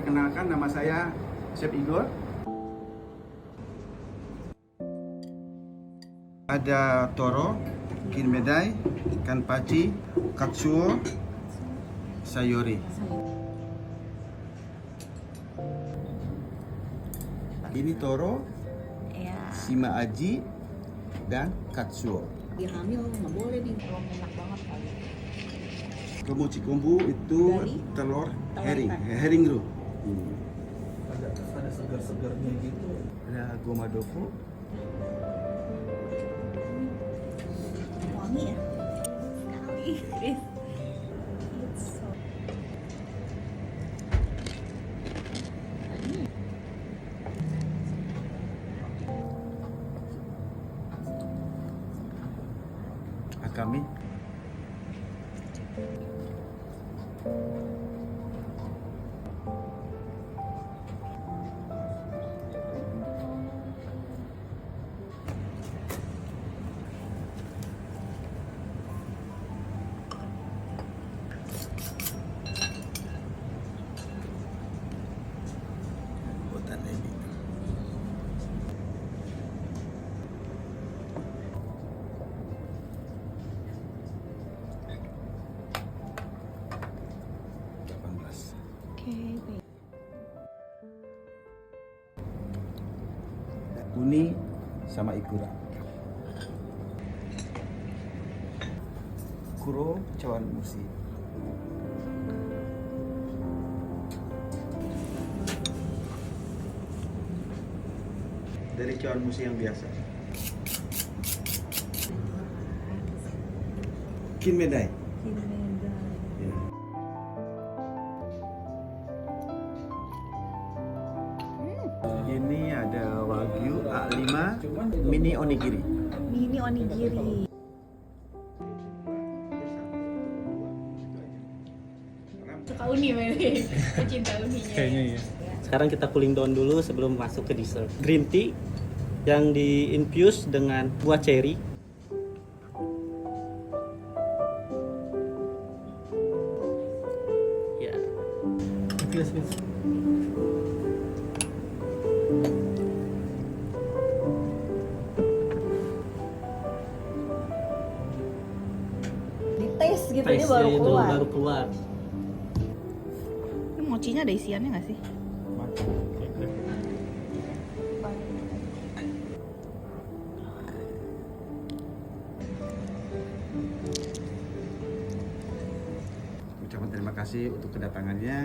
Perkenalkan, nama saya Chef Igor. Ada toro, kinmedai, ikan paci, katsuo, sayori. Ini toro, sima aji, dan katsuo. Dia hamil nggak boleh nih, kalau enak banget kali. Kemuci kombu itu Dari? telur herring, ikan. herring roe. Ada segar-segarnya gitu. Ada goma tofu, Wangi ya. Sekali. akami, botan ebi. Oke, baik. Uni sama ikura. Kuro cawan musi. Dari cawan musi yang biasa. Kinmedai. Ya. Ini ada wagyu A5 mini onigiri. Mini onigiri. Suka uni memang. Pecinta uninya. Kayaknya ya. Sekarang kita cooling down dulu sebelum masuk ke dessert. Green tea yang di infuse dengan buah cherry. Ya. Yes, yes. Di tes gitu dia Taste-nya baru itu keluar. baru keluar. Ini mochinya ada isiannya nggak sih? Ucapan terima kasih untuk kedatangannya.